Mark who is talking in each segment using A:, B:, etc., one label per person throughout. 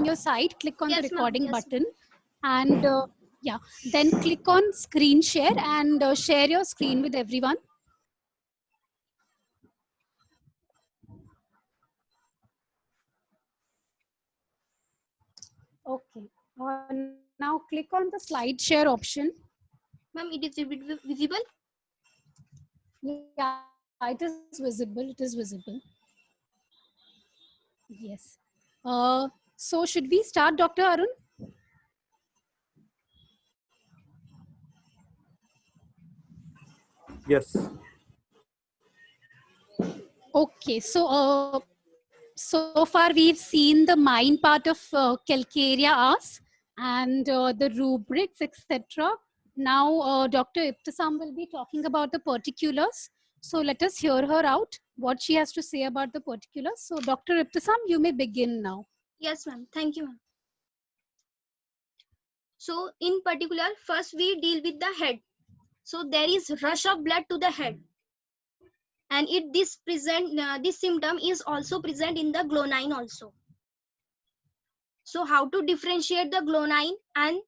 A: your side, click on the
B: Yes, ma'am.
A: recording
B: Yes,
A: button, and yeah, then click on screen share and share your screen with everyone. Okay. Now click on the slide share option.
B: ma'am. It is visible.
A: Yeah, it is visible. It is visible. Yes. So should we start, Dr. Arun?
C: Yes.
A: Okay. So far we've seen the main part of Calcarea Ars and the rubrics, etc. Now Dr. Ibtisam will be talking about the particulars. So let us hear her out, what she has to say about the particulars. So Dr. Ibtisam, you may begin now.
B: Yes, ma'am. Thank you, ma'am. So in particular, first we deal with the head. So there is rush of blood to the head, and this symptom is also present in the glonine also. So how to differentiate the glonine and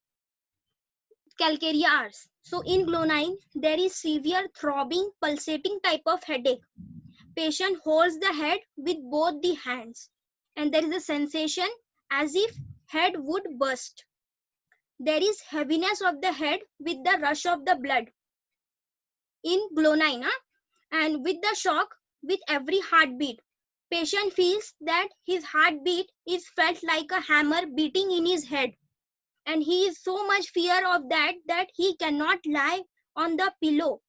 B: Calcarea Ars? So in glonine, there is severe throbbing, pulsating type of headache. Patient holds the head with both the hands, and there is a sensation as if head would burst. There is heaviness of the head with the rush of the blood in glonine, and with the shock with every heartbeat. Patient feels that his heartbeat is felt like a hammer beating in his head, and he is so much fear of that he cannot lie on the pillow.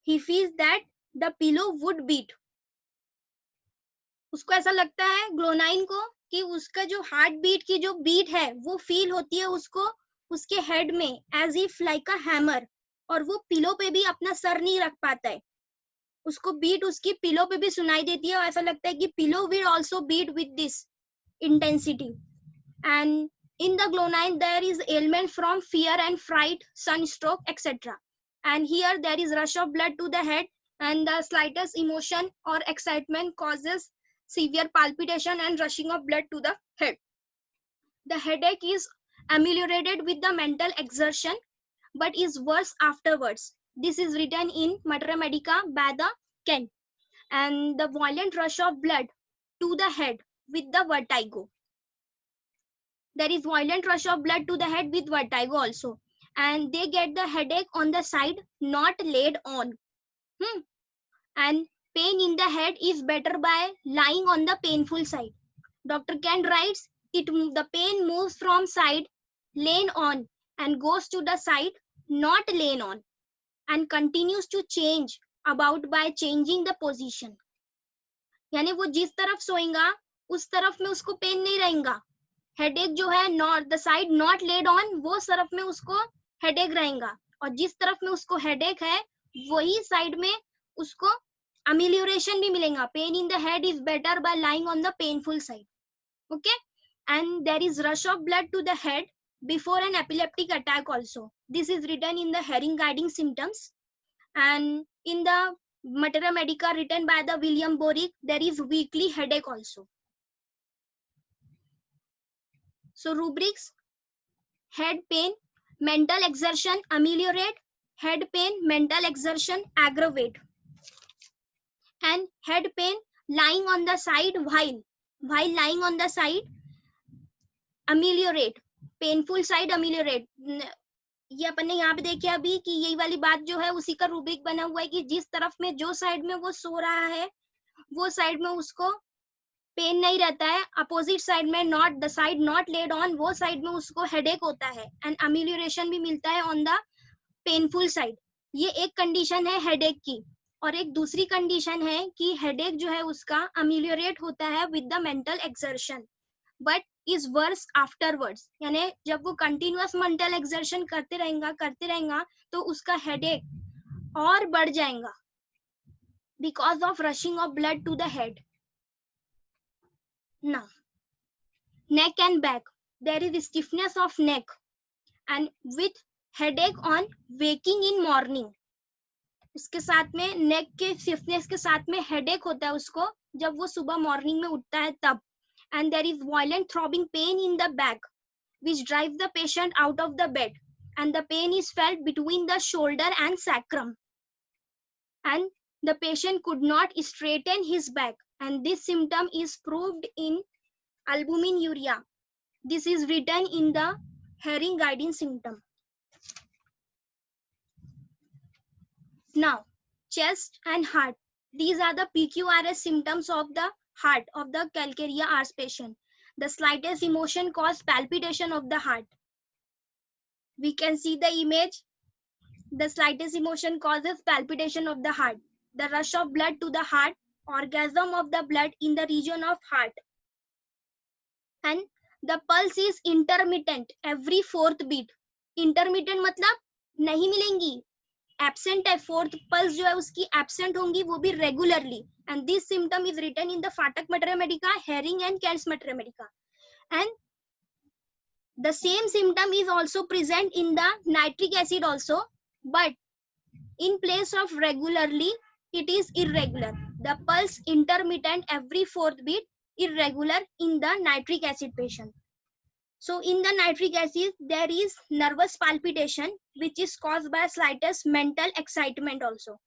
B: He feels that the pillow would beat. उसको ऐसा लगता है ग्लोनाइन को कि उसका जो heart beat की जो बीट है वो फील होती है उसको उसके हेड में as if like a hammer, और वो पिलो पे भी अपना सर नहीं रख पाता है. उसको बीट उसकी पिलो पे भी सुनाई देती है और ऐसा लगता है कि pillow will also beat with this intensity. And in the glonine there is ailment from fear and fright, sunstroke, etc. And here there is rush of blood to the head, and the slightest emotion or excitement causes severe palpitation and rushing of blood to the head. The headache is ameliorated with the mental exertion but is worse afterwards. This is written in Mater Medica by the Kent. And the violent rush of blood to the head with the vertigo. There is violent rush of blood to the head with vertigo also, and they get the headache on the side not laid on. And pain in the head is better by lying on the painful side. Dr. Kent writes, the pain moves from side lain on and goes to the side not lain on, and continues to change about by changing the position. यानी वो जिस तरफ सोएगा उस तरफ में उसको pen नहीं रहेगा. हेडेक जो है not the side not laid on, वो तरफ में उसको हेडेक रहेगा, और जिस तरफ में उसको हेडेक है वही साइड में उसको अमिलियोरेशन भी मिलेगा. Pain in the head is better by lying on the painful side. Okay. And there is rush of blood to the head before an epileptic attack also. This is written in the Hering guiding symptoms. And in the Mater Medica written by the William Borick, there is weekly headache also. So rubrics: head pain, mental exertion ameliorate, head pain, mental exertion aggravate, and head pain lying on the side while lying on the side ameliorate, painful side ameliorate. ये अपन ने यहाँ पे देखे अभी कि यही वाली बात जो है उसी का रूब्रिक बना हुआ है कि जिस तरफ में जो साइड में वो सो रहा है वो साइड में उसको पेन नहीं रहता है, अपोजिट साइड में not the side not laid on, वो साइड में उसको हेडेक होता है, एंड अमिलियोरेशन भी मिलता है ऑन द पेनफुल साइड. ये एक कंडीशन है हेडेक की, और एक दूसरी कंडीशन है कि हेडेक जो है उसका अमिलियोरेट होता है with the mental exertion but is worse afterwards. यानी जब वो कंटिन्यूअस मेंटल एक्सर्शन करते रहेगा तो उसका हेडेक और बढ़ जाएगा because of rushing of blood to the head. Now, neck and back. There is stiffness of neck and with headache on waking in morning. उसके साथ में नेक के स्टिफनेस के साथ में हेडेक होता है उसको जब वो सुबह मॉर्निंग में उठता है तब. and there is violent throbbing pain in the back, which drives the patient out of the bed, and the pain is felt between the shoulder and sacrum, and the patient could not straighten his back, and this symptom is proved in albuminuria. This is written in the Herring guiding symptom. Now, chest and heart. These are the PQRS symptoms of the heart of the Calcarea ars patient. The slightest emotion causes palpitation of the heart. We can see the image. The slightest emotion causes palpitation of the heart. The rush of blood to the heart, orgasm of the blood in the region of heart. And the pulse is intermittent every fourth beat. Intermittent मतलब नहीं मिलेंगी, absent है, fourth pulse जो है उसकी absent होंगी, वो भी regularly. And this symptom is written in the Phatak Materia Medica, Herring and Kent's Materia Medica. And the same symptom is also present in the nitric acid also, but in place of regularly, it is irregular. The pulse intermittent every fourth beat, irregular in the nitric acid patient. So in the nitric acid, there is nervous palpitation, which is caused by slightest mental excitement also.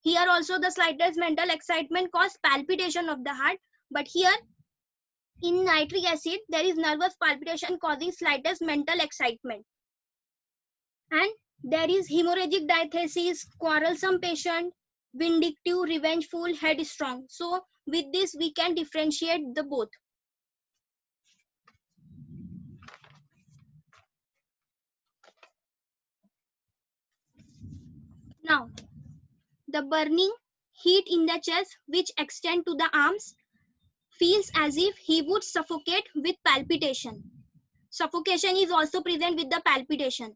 B: Here also the slightest mental excitement causes palpitation of the heart, but here in nitric acid, there is nervous palpitation causing slightest mental excitement. And there is hemorrhagic diathesis, quarrelsome patient, vindictive, revengeful, headstrong. So with this, we can differentiate the both. Now, the burning heat in the chest, which extend to the arms, feels as if he would suffocate with palpitation. Suffocation is also present with the palpitation.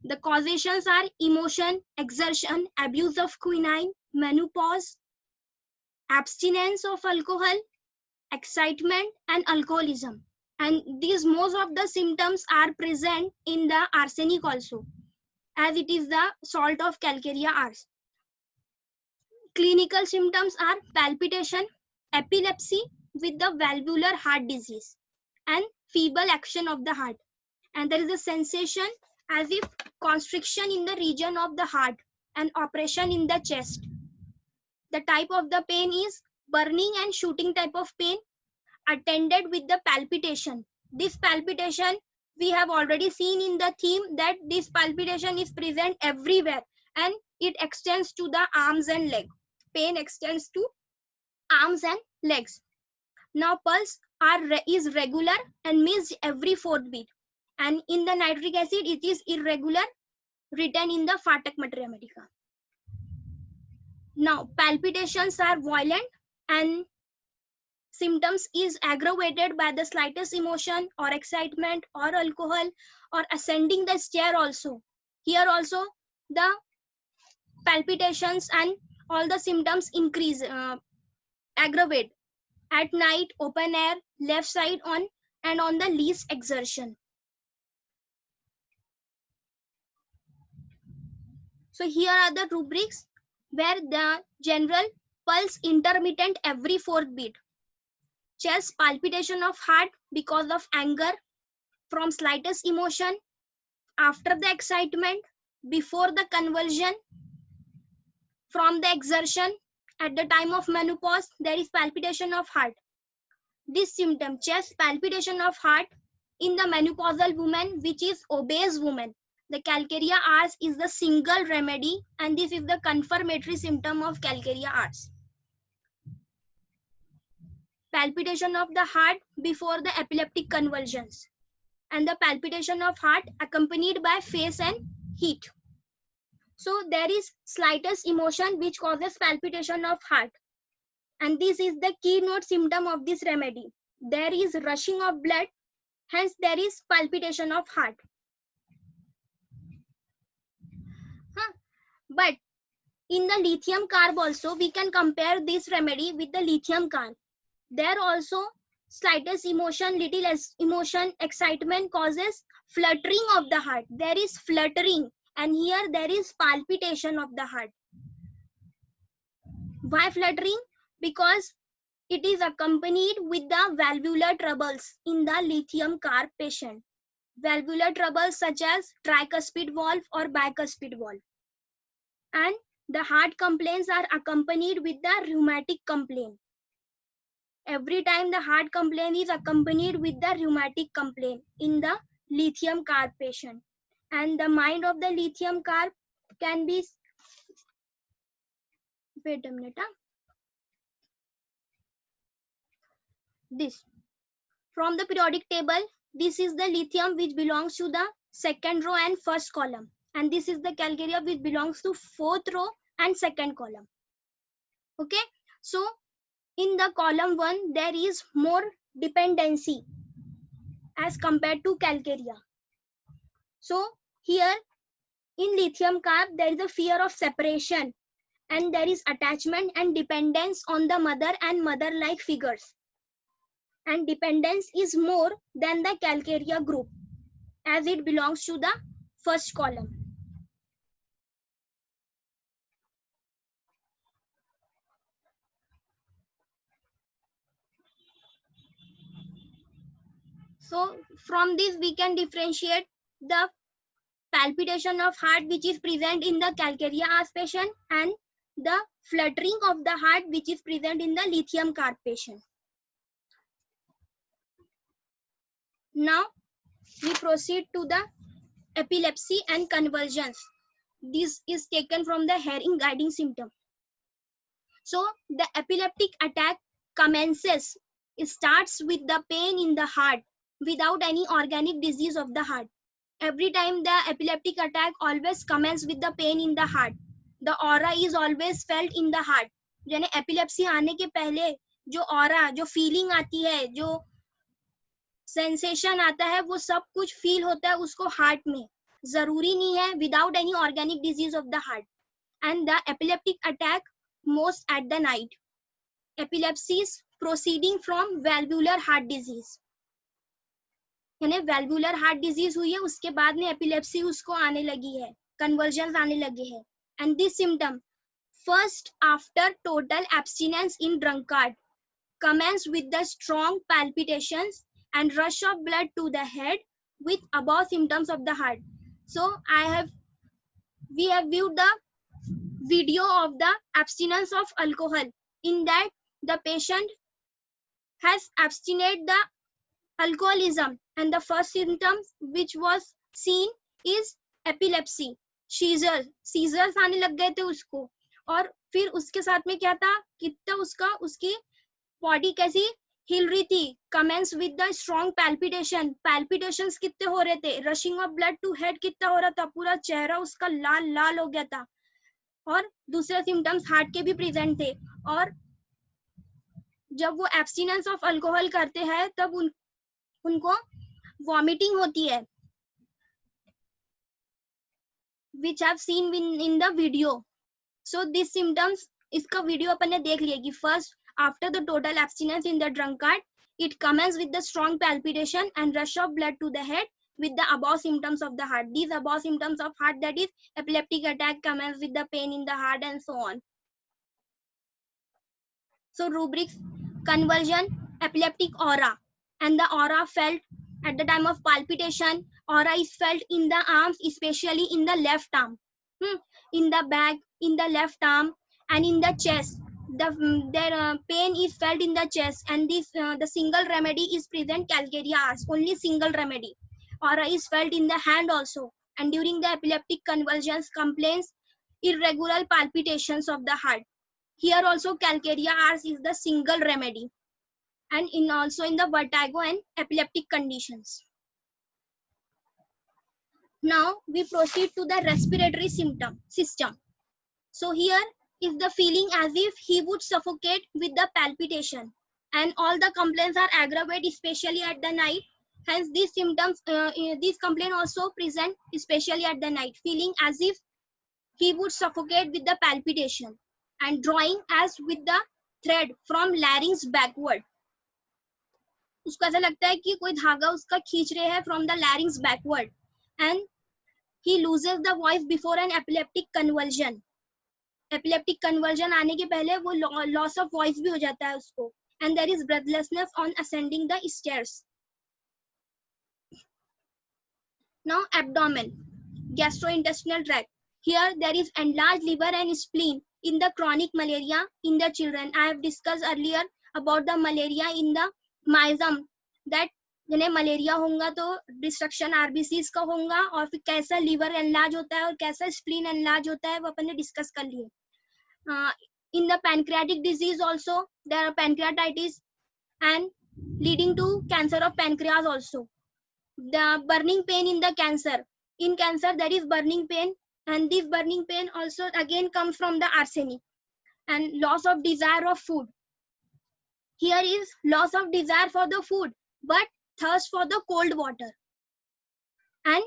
B: The causations are emotion, exertion, abuse of quinine, menopause, abstinence of alcohol, excitement, and alcoholism. And these most of the symptoms are present in the arsenic also, as it is the salt of Calcarea ars. Clinical symptoms are palpitation, epilepsy with the valvular heart disease, and feeble action of the heart. And there is a sensation as if constriction in the region of the heart and oppression in the chest. The type of the pain is burning and shooting type of pain attended with the palpitation. This palpitation we have already seen in the theme that this palpitation is present everywhere and it extends to the arms and legs. Pain extends to arms and legs. Now pulse is regular and missed every fourth beat. And in the nitric acid, it is irregular, written in the Phatak Materia Medica. Now, palpitations are violent and symptoms is aggravated by the slightest emotion or excitement or alcohol or ascending the stair also. Here also, the palpitations and all the symptoms increase, aggravate. At night, open air, left side on and on the least exertion. So here are the rubrics where the general pulse intermittent every fourth beat. Chest palpitation of heart because of anger, from slightest emotion, after the excitement, before the convulsion, from the exertion, at the time of menopause, there is palpitation of heart. This symptom, chest palpitation of heart in the menopausal woman, which is obese woman. The Calcarea ars is the single remedy and this is the confirmatory symptom of Calcarea ars. Palpitation of the heart before the epileptic convulsions and the palpitation of heart accompanied by face and heat. So there is slightest emotion which causes palpitation of heart and this is the keynote symptom of this remedy. There is rushing of blood, hence there is palpitation of heart. But in the lithium carb also, we can compare this remedy with the lithium carb. There also slightest emotion, little emotion, excitement causes fluttering of the heart. There is fluttering and here there is palpitation of the heart. Why fluttering? Because It is accompanied with the valvular troubles in the lithium carb patient. Valvular troubles such as tricuspid valve or bicuspid valve. And the heart complaints are accompanied with the rheumatic complaint. Every time the heart complaint is accompanied with the rheumatic complaint in the lithium carb patient. And the mind of the lithium carb can be, wait a minute, this. From the periodic table, this is the lithium which belongs to the second row and first column. And this is the calcarea which belongs to fourth row and second column. Okay, so in the column 1, there is more dependency as compared to calcarea. So here in lithium carb, there is a fear of separation and there is attachment and dependence on the mother and mother-like figures. And dependence is more than the calcarea group as it belongs to the first column. So from this we can differentiate the palpitation of heart which is present in the calcarea as patient and the fluttering of the heart which is present in the lithium carb patient. Now we proceed to the epilepsy and convulsions. This is taken from the Herring guiding symptom. So the epileptic attack commences, it starts with the pain in the heart without any organic disease of the heart. Every time the epileptic attack always commences with the pain in the heart. The aura is always felt in the heart. यानी epilepsy आने के पहले जो aura, जो feeling आती है, जो sensation आता है, वो सब कुछ feel होता है उसको heart में. जरूरी नहीं है without any organic disease of the heart. And the epileptic attack most at the night. Epilepsies proceeding from valvular heart disease. यानी valvular heart disease हुई है उसके बाद में epilepsy उसको आने लगी है, convulsions आने लगे हैं. And this symptom first after total abstinence in drunkard commence with the strong palpitations and rush of blood to the head with above symptoms of the heart. So we have viewed the video of the abstinence of alcohol. In that the patient has abstained the alcoholism and the first symptoms which was seen is epilepsy. Seizures आने लग गए थे उसको और फिर उसके साथ में क्या था कितना उसकी बॉडी कैसी हिल रही थी. Commences with the strong palpitations कितने हो रहे थे. Rushing of blood to head कितना हो रहा था. पूरा चेहरा उसका लाल लाल हो गया था. और दूसरे सिम्टम्स हार्ट के भी प्रेजेंट थे. और जब वो एब्स्टिनेंस ऑफ अल्कोहल करते हैं तब उनको वॉमिटिंग होती है, which I've seen in the video. So these symptoms, इसका वीडियो अपन ने देख लिया कि first after the total abstinence in the drunkard, it commences with the strong palpitation and rush of blood to the head with the above symptoms of the heart. These above symptoms of heart, that is epileptic attack, commences with the pain in the heart and so on. So rubrics: convulsion, epileptic aura, and the aura felt at the time of palpitation. Aura is felt in the arms, especially in the left arm, in the back, in the left arm, and in the chest. Their pain is felt in the chest, and this the single remedy is present calcarea as only single remedy. Aura is felt in the hand also, and during the epileptic convulsions complains irregular palpitations of the heart. Here also calcarea as is the single remedy, and also in the vertigo and epileptic conditions. Now we proceed to the respiratory system. So here is the feeling as if he would suffocate with the palpitation, and all the complaints are aggravated, especially at the night. Hence these symptoms, these complaints also present especially at the night, feeling as if he would suffocate with the palpitation and drawing as with the thread from larynx backward. उसको ऐसा लगता है कि कोई धागा उसका खींच रहे हैं from the larynx backward, and he loses the voice before an epileptic convulsion. Epileptic convulsion आने के पहले वो loss of voice भी हो जाता है उसको. and there is breathlessness on ascending the stairs. Now abdomen, gastrointestinal tract. Here there is enlarged liver and spleen in the chronic malaria in the children. I have discussed earlier about the malaria in the myasm, that जिन्हें malaria होगा तो destruction RBCs का होगा, और फिर कैसा liver enlarge होता है और कैसा स्प्लीन एनलार्ज होता है वो अपन ने डिस्कस कर लिए. In the pancreatic disease also there are pancreatitis and leading to cancer of pancreas also. The burning pain in the cancer. In cancer there is burning pain, and this burning pain also again comes from the arsenic. And loss of desire of food. Here is loss of desire for the food but thirst for the cold water. And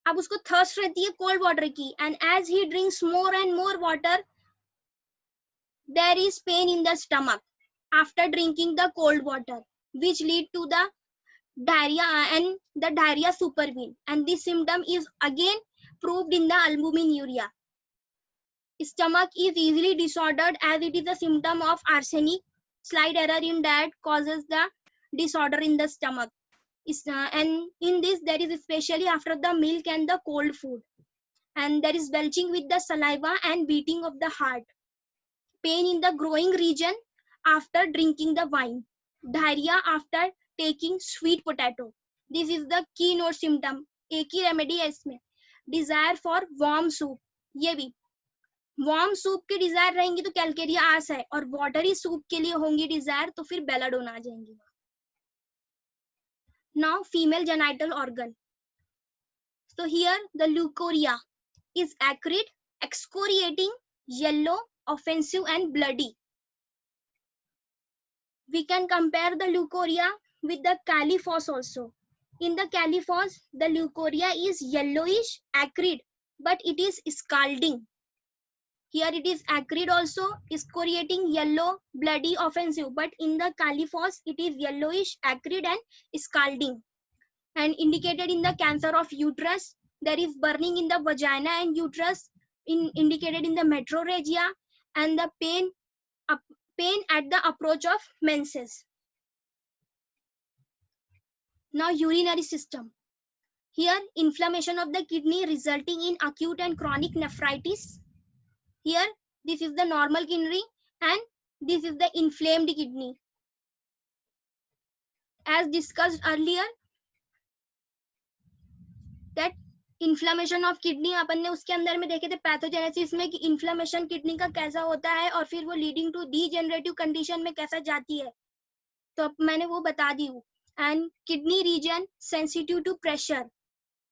B: अब उसको thirst रहती है cold water की, and as he drinks more and more water there is pain in the stomach after drinking the cold water, which lead to the diarrhea, and the diarrhea supervene, and this symptom is again proved in the albuminuria. Stomach is easily disordered as it is a symptom of arsenic. Slight error in diet causes the disorder in the stomach, and in this there is especially after the milk and the cold food, and there is belching with the saliva and beating of the heart. Pain in the growing region after drinking the wine. Diarrhea after taking sweet potato. This is the keynote symptom. एक ही remedy है इसमें. Desire for warm soup. ये भी warm soup के Dzire रहेंगी तो Calcarea आस है, और वाटरी सूप के लिए होंगी डिजायर तो फिर बेलाडोन आ जाएंगी. Now female genital organ. So here the leukorrhea is acrid, excoriating, yellow, offensive and bloody. We can compare the leukorrhea with the caliphos also. In the caliphos, the leukorrhea is yellowish, acrid, but it is scalding. Here it is acrid also, excoriating, yellow, bloody, offensive, but in the caliphos, it is yellowish, acrid and scalding. And indicated in the cancer of uterus, there is burning in the vagina and uterus, indicated in the metrorrhagia, and the pain at the approach of menses. Now urinary system. Here inflammation of the kidney resulting in acute and chronic nephritis. Here this is the normal kidney and this is the inflamed kidney. As discussed earlier that inflammation of kidney अपन ने उसके अंदर में देखे थे pathogenesis में कि inflammation kidney का कैसा होता है और फिर वो लीडिंग टू डीजेनरेटिव कंडीशन में कैसा जाती है, तो अब मैंने वो बता दी हूँ. And kidney region sensitive to pressure.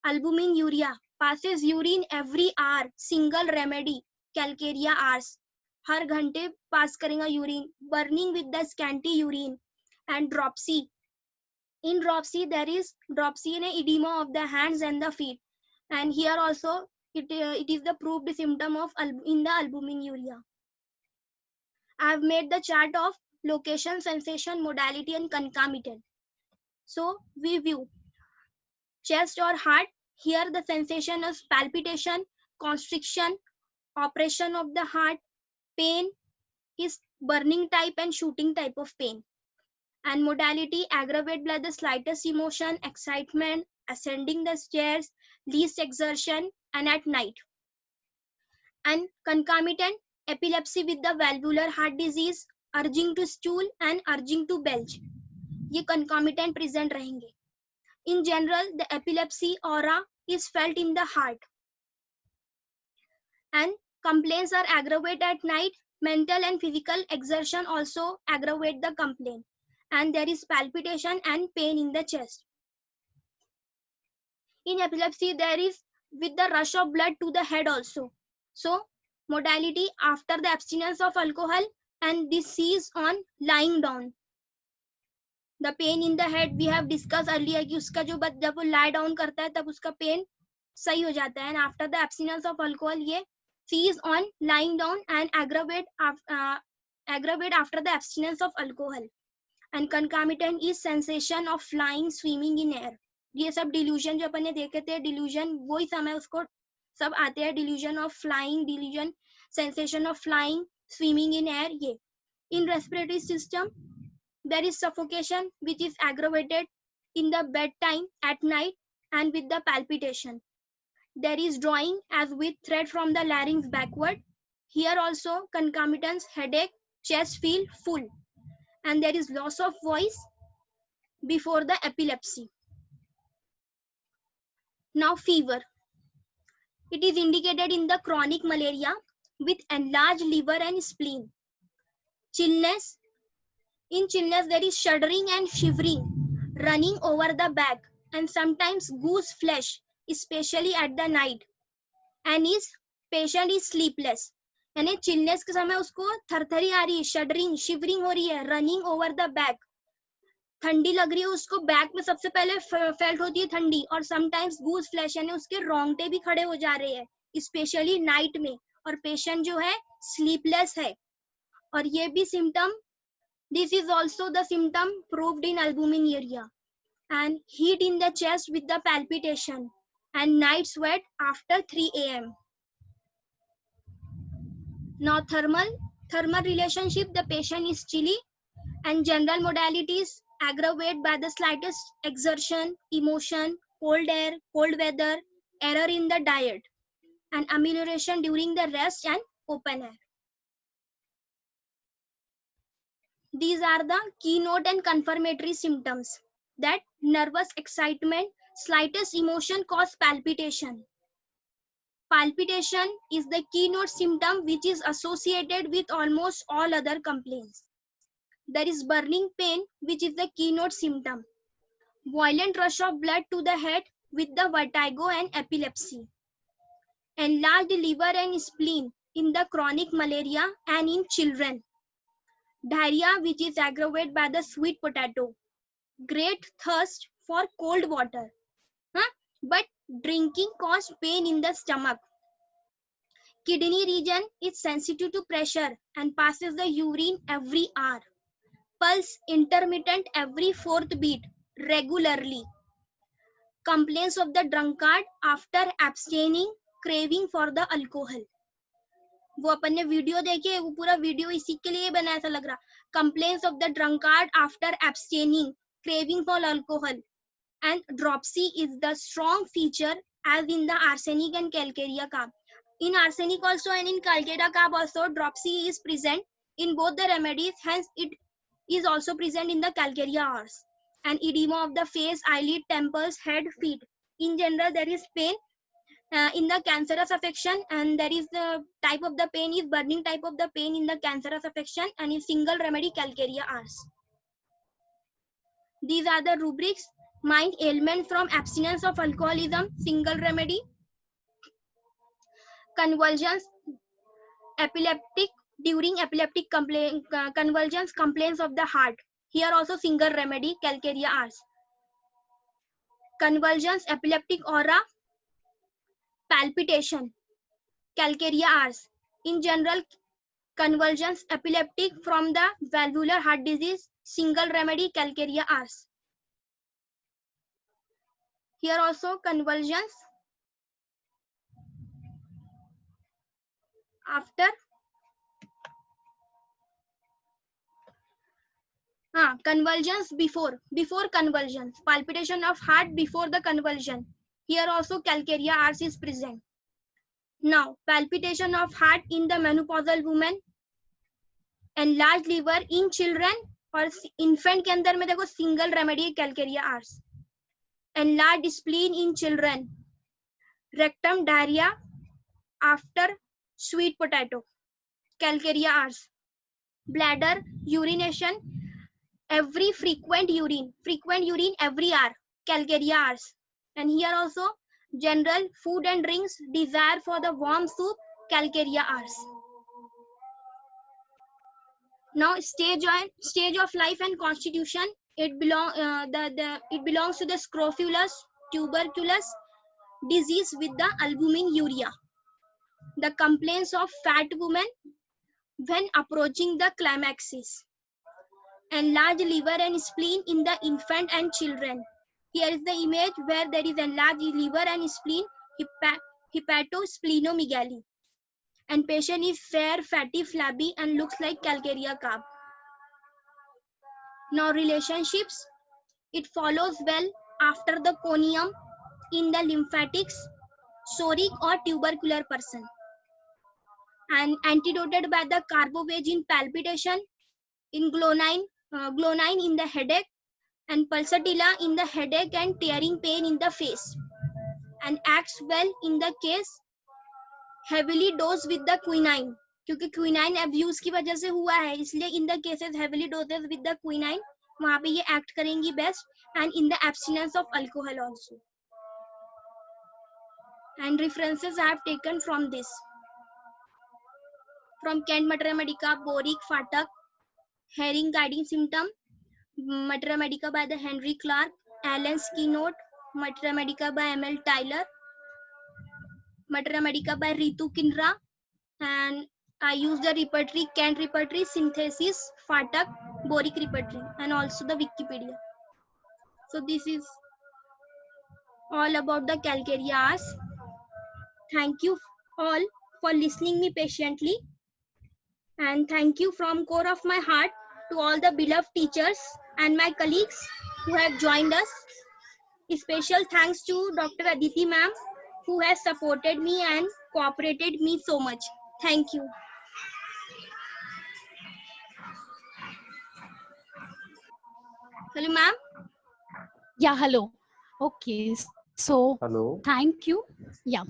B: albuminuria passes urine every hour, single remedy, calcaria hours, हर घंटे पास करेगा urine. Burning with the scanty urine and dropsy. In dropsy there is dropsy in edema of the hands and the feet, and here also it is the proved symptom of in the albuminuria. I have made the chart of location, sensation, modality and concomitant. So we view chest or heart. Here the sensation is palpitation, constriction, operation of the heart. Pain is burning type and shooting type of pain. And modality aggravated by the slightest emotion, excitement, ascending the stairs, least exertion, and at night. And concomitant epilepsy with the valvular heart disease, urging to stool and urging to belch. ये concomitant present रहेंगे. In general, the epilepsy aura is felt in the heart. And complaints are aggravated at night. Mental and physical exertion also aggravate the complaint. And there is palpitation and pain in the chest. In epilepsy, there is with the rush of blood to the head also. So, modality after the abstinence of alcohol, and this is on lying down. The pain in the head we have discussed earlier कि उसका जो जब वो lie down करता है तब उसका pain सही हो जाता है. And after the abstinence of alcohol, ये cease on lying down and aggravate after the abstinence of alcohol. And concomitant is sensation of flying, swimming in air. ये सब delusion जो अपन ने देखे थे, delusion वही समय उसको सब आते हैं. Delusion of flying, delusion, sensation of flying, swimming in air. ये in respiratory system there is suffocation which is aggravated in the bedtime at night and with the palpitation. There is drawing as with thread from the larynx backward. Here also concomitant headache, chest feel full, and there is loss of voice before the epilepsy. Now fever. It is indicated in the chronic malaria with enlarged liver and spleen. Chillness. In chillness there is shuddering and shivering, running over the back, and sometimes goose flesh, especially at the night. And is patient is sleepless. यानी chillness के समय उसको थरथरी आ रही है, shuddering shivering हो रही है, running over the back, ठंडी लग रही है उसको, बैक में सबसे पहले फेल्ट होती है ठंडी, और समटाइम्स गूज फ्लैश यानी उसके रोंगटे भी खड़े हो जा रहे हैं स्पेशली नाइट में, और पेशेंट जो है स्लीपलेस है. और ये भी symptom, this is also the symptom proved in albuminuria, and heat in the chest with the palpitation and night sweat after 3 a.m. Now thermal relationship, the patient is chilly and general modalities aggravate by the slightest exertion, emotion, cold air, cold weather, error in the diet, and amelioration during the rest and open air. These are the keynote and confirmatory symptoms that nervous excitement, slightest emotion cause palpitation. Palpitation is the keynote symptom which is associated with almost all other complaints. There is burning pain which is the keynote symptom. Violent rush of blood to the head with the vertigo and epilepsy. Enlarged liver and spleen in the chronic malaria and in children. Diarrhea which is aggravated by the sweet potato. Great thirst for cold water. But drinking causes pain in the stomach. Kidney region is sensitive to pressure and passes the urine every hour. Pulse intermittent every fourth beat regularly. Complaints of the drunkard after abstaining, craving for the alcohol. वो अपन ने video देखे, वो पूरा video इसी के लिए बना, ऐसा लग रहा. Complaints of the drunkard after abstaining, craving for alcohol. And dropsy is the strong feature as in the arsenic and calcarea carb. In arsenic also and in calcarea carb also dropsy is present in both the remedies, hence it is also present in the calcarea hours. And edema of the face, eyelid, temples, head, feet. In general there is pain in the cancerous affection, and there is the type of the pain is burning type of the pain in the cancerous affection, and in single remedy calcarea hours. These are the rubrics. Mind ailment from abstinence of alcoholism, single remedy. Convulsions, epileptic, during epileptic convulsions, complaints of the heart. Here also single remedy, calcarea hours. Convulsions, epileptic aura, palpitation, calcarea hours. In general, convulsions, epileptic from the valvular heart disease, single remedy, calcarea hours. Here also convulsions after convulsions before convulsions, palpitation of heart before the convulsion. Here also calcarea hours is present. Now palpitation of heart in the menopausal woman, enlarged liver in children और infant के अंदर में देखो single remedy calcarea hours. Enlarged spleen in children, rectum diarrhea after sweet potato, calcarea hours. Bladder urination, every frequent urine every hour, calcarea hours. And here also general food and drinks, desire for the warm soup, calcarea hours. Now stage of life and constitution, it belongs to the scrofulous tuberculous disease with the albuminuria. The complaints of fat women when approaching the climaxes. Enlarged liver and spleen in the infant and children. Here is the image where there is enlarged liver and spleen, hepatosplenomegaly. And patient is fair, fatty, flabby, and looks like calcarea carb. Now relationships. It follows well after the conium in the lymphatics, psoric or tubercular person, and antidoted by the carbovage in palpitation, in glonine in the headache, and pulsatilla in the headache and tearing pain in the face, and acts well in the case heavily dosed with the quinine, क्योंकि quinine abuse की वजह से हुआ है, इसलिए in the cases heavily doses with the quinine वहां पे ये एक्ट करेंगी best, and in the abstinence of alcohol also. And references I have taken from this, from Kent materia medica, Boericke, Phatak, Hering guiding symptom, materia medica by the Henry Clark, Allen's keynote, materia medica by ML Tyler, materia medica by Ritu Kinra, and I use the repertory, Kent repertory, synthesis, Fatak, Boric repertory, and also the Wikipedia. So this is all about the calcareas. Thank you all for listening me patiently, and thank you from core of my heart to all the beloved teachers and my colleagues who have joined us. A special thanks to Dr. Aditi ma'am, who has supported me and cooperated me so much. Thank you. Hello ma'am.
A: Yeah, hello. Okay, so
C: Hello,
A: thank you. Yeah.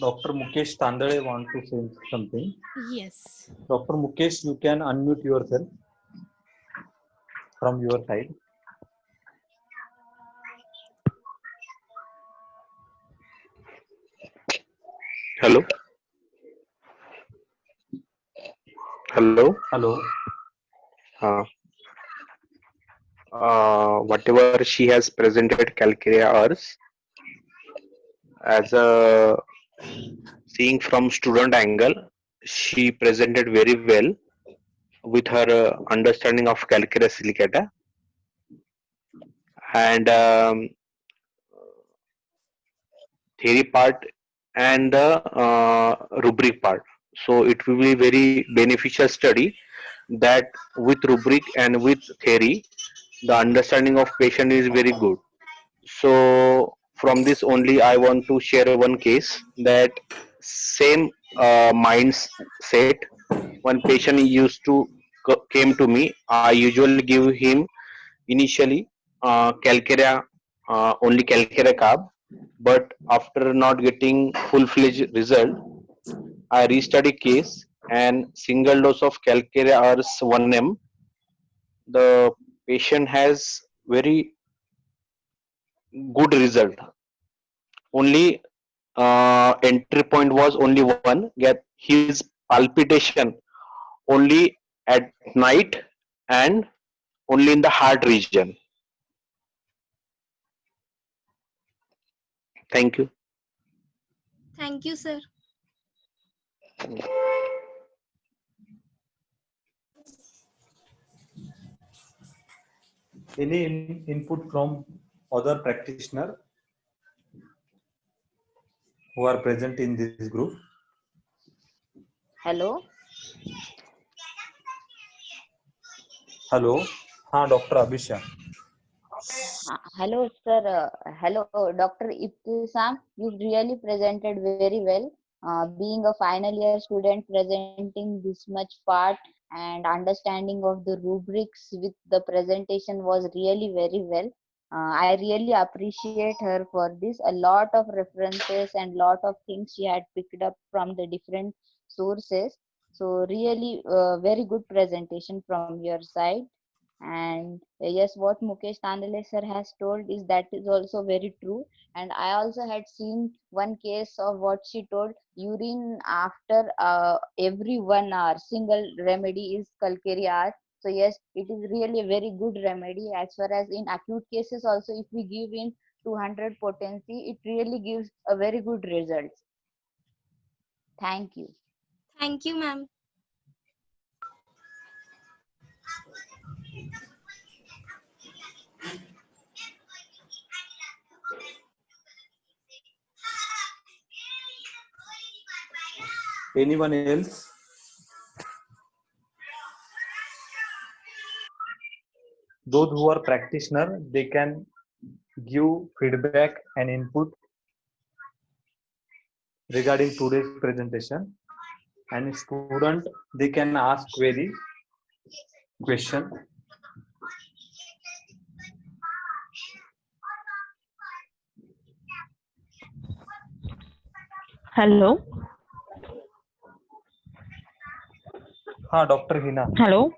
C: Dr. Mukesh Tandale want to say something.
A: Yes.
C: Dr. Mukesh, you can unmute yourself from your side.
D: Hello. Hello.
C: Hello.
D: Whatever she has presented calcarea ars as a seeing from student angle, she presented very well with her understanding of calcarea silicata, and theory part and the rubric part. So it will be very beneficial study that with rubric and with theory, the understanding of patient is very good. So from this only I want to share one case that same mindset. One patient used to came to me. I usually give him initially calcarea, only calcarea carb, but after not getting full-fledged result, I restudy case and single dose of calcarea ars 1 m. The patient has very good result. Only entry point was only one. Get his palpitation only at night and only in the heart region. Thank you.
B: Thank you, sir.
C: Any input from other practitioner who are present in this group?
E: Hello.
C: Hello. Dr. Abhisha.
E: Hello, sir. Hello, Dr. Ibtisam. You really presented very well. Being a final year student, presenting this much part and understanding of the rubrics with the presentation was really very well. I really appreciate her for this. A lot of references and lot of things she had picked up from the different sources. So really, very good presentation from your side. And yes, what Mukesh Tandale sir has told is that is also very true. And I also had seen one case of what she told, urine after every 1 hour, single remedy is calcarea. So yes, it is really a very good remedy. As far as in acute cases also, if we give in 200 potency, it really gives a very good result. Thank you.
B: Thank you, ma'am.
C: Anyone else? those who are practitioner, they can give feedback and input regarding today's presentation, and student, they can ask query question.
F: Hello.
C: Dr. Hina.
F: Hello.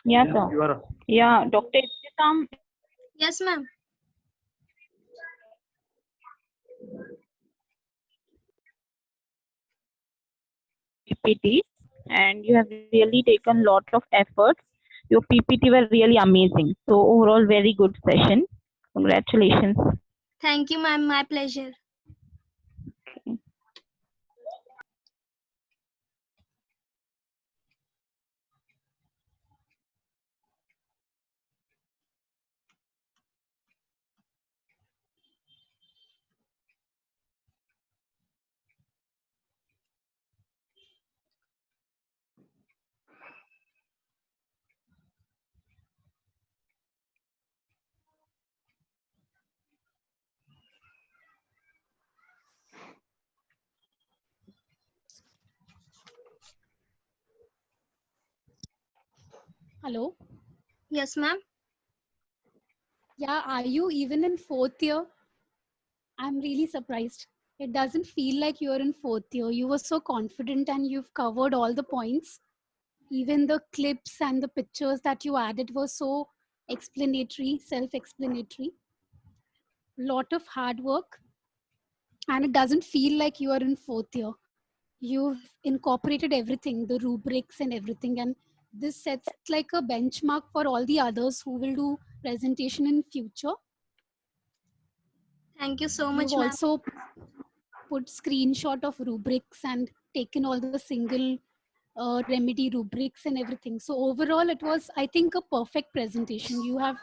F: Yeah, sir.
C: You are.
F: Yeah, Dr. Ibtisam
B: Yes, ma'am.
F: PPT, and you have really taken lot of efforts. Your PPT were really amazing. So overall, very good session. Congratulations.
B: Thank you, ma'am. My pleasure.
A: Hello.
B: Yes, ma'am.
A: Yeah, are you even in fourth year? I'm really surprised. It doesn't feel like you're in fourth year. You were so confident and you've covered all the points. Even the clips and the pictures that you added were so explanatory, self-explanatory. Lot of hard work, and it doesn't feel like you are in fourth year. You've incorporated everything, the rubrics and everything, and this sets like a benchmark for all the others who will do presentation in future.
B: Thank you so
A: You've
B: much, ma'am.
A: also put screenshot of rubrics and taken all the single remedy rubrics and everything. So overall, it was, I think, a perfect presentation. You have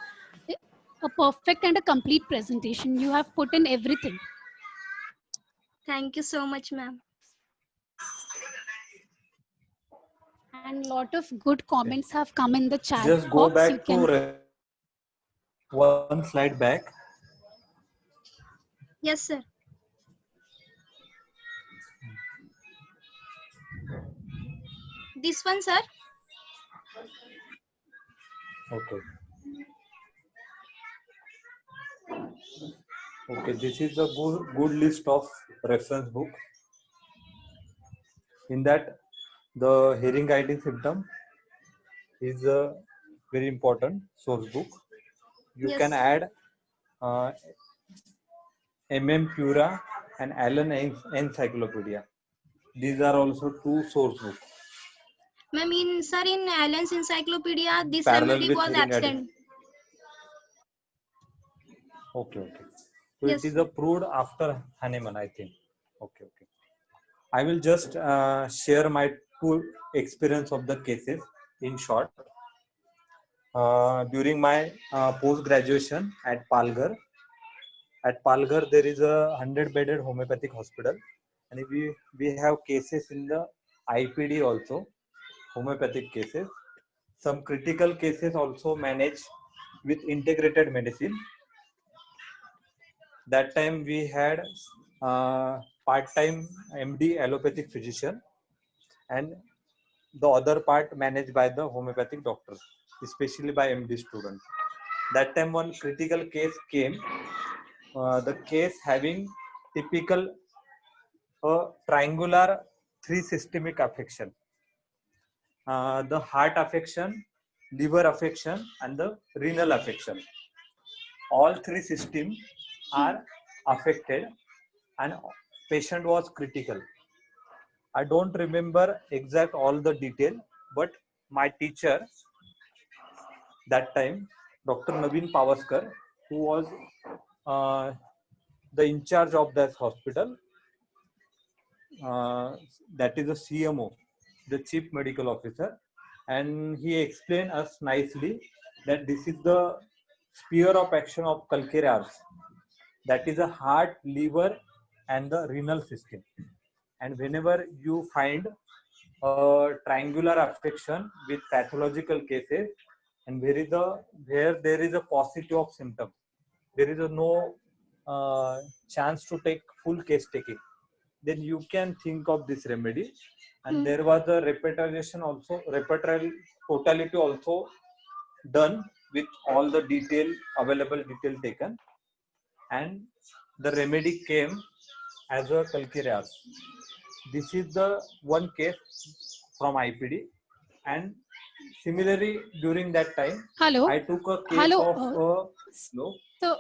A: a perfect and a complete presentation. You have put in everything.
B: Thank you so much, ma'am.
A: And lot of good comments have come in the chat
C: Just go
A: box. You
C: back
A: can
C: to one slide back.
B: Yes, sir. This one, sir.
C: Okay. Okay, this is a good list of reference book. In that, the hearing guiding symptom is a very important source book. You
B: Yes.
C: can add MM Pura and Allen Encyclopedia. These are also two source books.
B: Ma'am, in Allen's Encyclopedia, this
C: Parallel
B: remedy
C: with
B: was
C: hearing aid.
B: absent.
C: Okay. So
B: Yes.
C: it is approved after Hahnemann, I think. Okay. I will just share my two experience of the cases in short. During my post-graduation at Palghar, there is a 100-bedded homeopathic hospital, and we have cases in the IPD also, homeopathic cases. Some critical cases also managed with integrated medicine. That time we had part-time MD allopathic physician, and the other part managed by the homeopathic doctor, especially by MD students. That time one critical case came, the case having typical triangular three systemic affection, the heart affection, liver affection, and the renal affection. All three systems are affected, and patient was critical. I don't remember exact all the detail, but my teacher that time, Dr. Naveen Pavaskar, who was the in charge of that hospital, that is the CMO, the Chief Medical Officer, and he explained us nicely that this is the sphere of action of calcareous, that is the heart, liver, and the renal system. And whenever you find a triangular affection with pathological cases, and where there is a paucity of symptom, there is no chance to take full case taking, then you can think of this remedy. And there was a repatriation also, totality also done with all the available detail taken, and the remedy came as a Kalkireas. This is the one case from IPD. And similarly, during that time,
A: Hello.
C: I took a case
A: Hello.
C: of
A: So